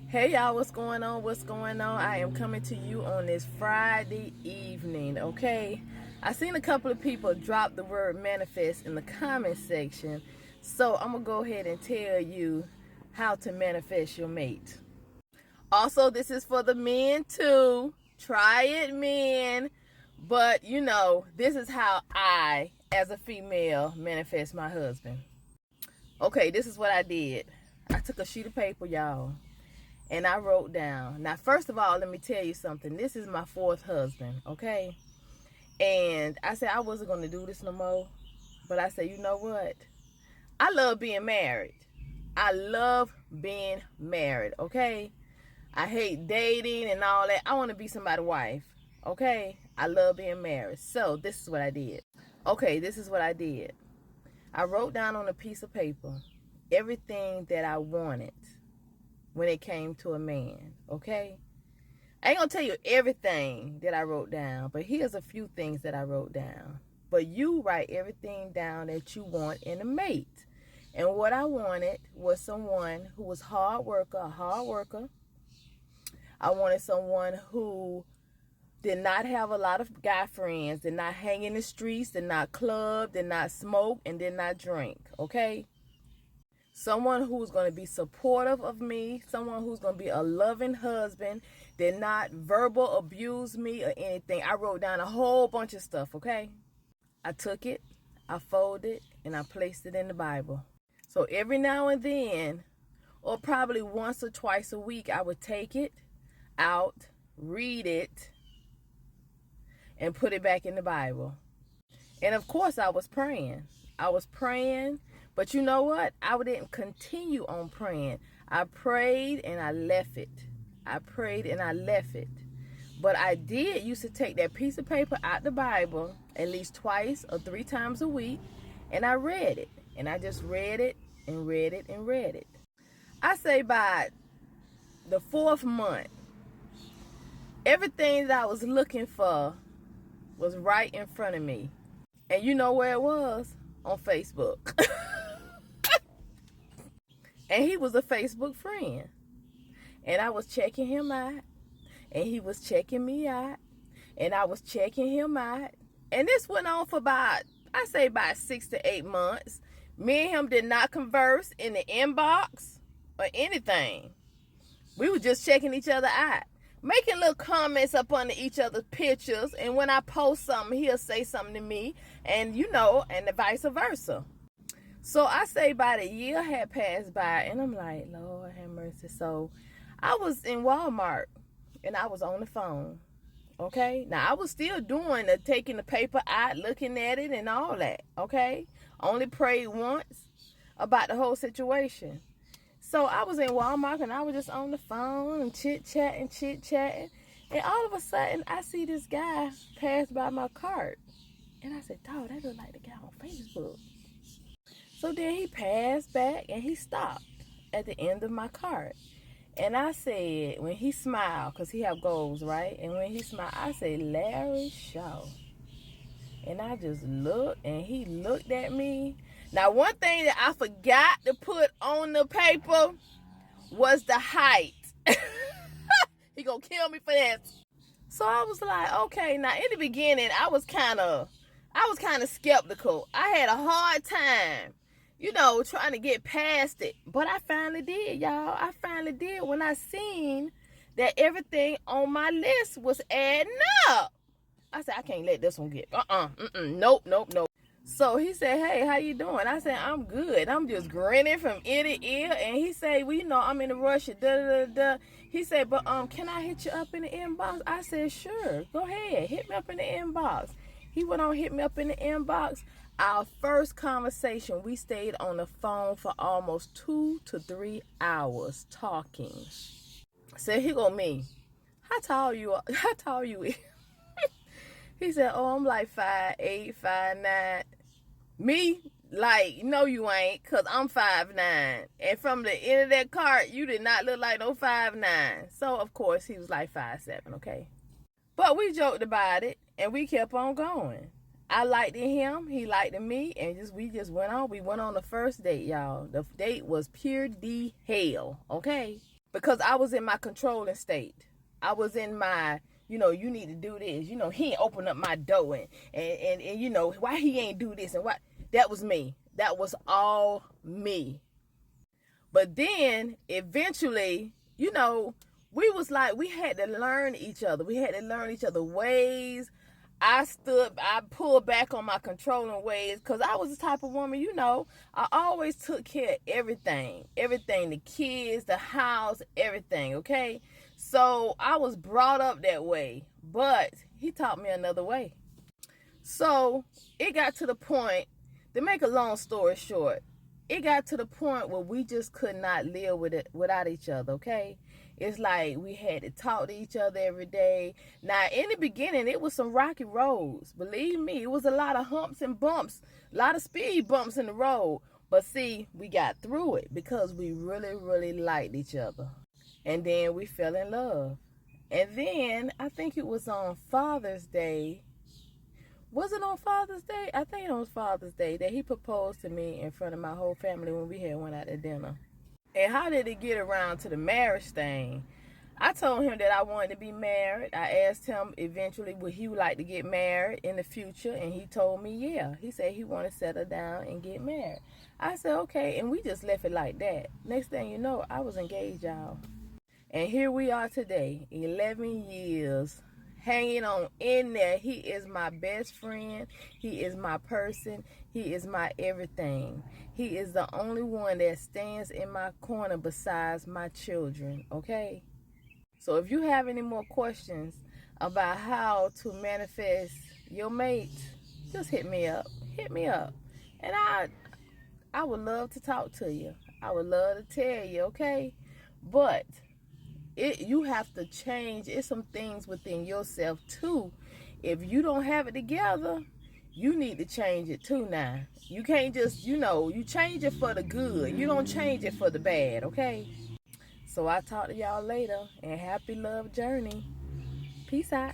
Hey y'all, what's going on? What's going on? I am coming to you on this Friday evening, okay? I seen a couple of people drop the word manifest in the comment section, so I'm gonna go ahead and tell you how to manifest your mate. Also, this is for the men too. Try it, men. But this is how I, as a female, manifest my husband. Okay, this is what I did. I took a sheet of paper, y'all, and I wrote down. Now, first of all, let me tell you something. This is my fourth husband, okay? And I said I wasn't going to do this no more. But I said, you know what? I love being married. I love being married, okay? I hate dating and all that. I want to be somebody's wife, okay? I love being married. So this is what I did. Okay, this is what I did. I wrote down on a piece of paper everything that I wanted when it came to a man, okay? I ain't gonna tell you everything that I wrote down, but here's a few things that I wrote down. But you write everything down that you want in a mate. And what I wanted was someone who was a hard worker. I wanted someone who did not have a lot of guy friends, did not hang in the streets, did not club, did not smoke, and did not drink, okay? Someone who's going to be supportive of me, someone who's going to be a loving husband, did not verbal abuse me or anything. I wrote down a whole bunch of stuff, okay? I took it, I folded it, and I placed it in the Bible. So every now and then, or probably once or twice a week, I would take it out, read it, and put it back in the Bible. And of course, I was praying. But you know what? I didn't continue on praying. I prayed and I left it. But I did used to take that piece of paper out the Bible at least twice or three times a week, and I read it. And I just read it and read it and read it. I say by the fourth month, everything that I was looking for was right in front of me. And you know where it was? On Facebook. And he was a Facebook friend. And I was checking him out. And he was checking me out. And I was checking him out. And this went on for about 6 to 8 months. Me and him did not converse in the inbox or anything. We were just checking each other out, making little comments up under each other's pictures. And when I post something, he'll say something to me, and and vice versa. So I say about a year had passed by, and I'm like, Lord have mercy. So I was in Walmart, and I was on the phone, okay? Now, I was still taking the paper out, looking at it and all that, okay? Only prayed once about the whole situation. So I was in Walmart, and I was just on the phone and chit-chatting. And all of a sudden, I see this guy pass by my cart. And I said, dog, that look like the guy on Facebook. So then he passed back, and he stopped at the end of my cart. And I said, when he smiled, because he have goals, right? And when he smiled, I said, Larry Shaw. And I just looked, and he looked at me. Now, one thing that I forgot to put on the paper was the height. He gonna kill me for that. So I was like, okay. Now, in the beginning, I was kind of skeptical. I had a hard time, trying to get past it. But I finally did, y'all. I finally did when I seen that everything on my list was adding up. I said, I can't let this one get, nope. So he said, hey, how you doing? I said, I'm good. I'm just grinning from ear to ear. And he said, well, I'm in a rush. He said, but can I hit you up in the inbox? I said, sure. Go ahead. Hit me up in the inbox. He went on, hit me up in the inbox. Our first conversation, we stayed on the phone for almost 2 to 3 hours talking. Said, here go me. How tall you are? How tall you? He said, oh, I'm like 5'8", 5'9". Me, like, no, you ain't, because I'm 5'9". And from the end of that cart, you did not look like no 5'9". So, of course, he was like 5'7", okay? But we joked about it, and we kept on going. I liked him, he liked me, and we just went on. We went on the first date, y'all. The date was pure D hell, okay? because I was in my controlling state. I was in my, you need to do this. He ain't open up my door and why he ain't do this and why. That was me. That was all me. But then eventually, we was like, we had to learn each other. We had to learn each other ways. I pulled back on my controlling ways because I was the type of woman, I always took care of everything. Everything, the kids, the house, everything, okay? So I was brought up that way, but he taught me another way. So it got to the point, to make a long story short, it got to the point where we just could not live with it without each other, okay? It's like we had to talk to each other every day. Now, in the beginning, it was some rocky roads. Believe me, it was a lot of humps and bumps, a lot of speed bumps in the road. But see, we got through it because we really, really liked each other. And then we fell in love. And then, I think it was on Father's Day. Was it on Father's Day? I think it was Father's Day that he proposed to me in front of my whole family when we had went out to dinner. And how did it get around to the marriage thing? I told him that I wanted to be married. I asked him eventually would he like to get married in the future, and he told me yeah. He said he wanted to settle down and get married. I said okay, and we just left it like that. Next thing you know, I was engaged, y'all. And here we are today, 11 years, hanging on in there. He is my best friend. He is my person. He is my everything. He is the only one that stands in my corner besides my children, okay? So if you have any more questions about how to manifest your mate, just hit me up. Hit me up. And I would love to talk to you. I would love to tell you, okay? But you have to change. It's some things within yourself too. If you don't have it together, you need to change it too now. You can't just, you change it for the good. You don't change it for the bad, okay? So I'll talk to y'all later, and happy love journey. Peace out.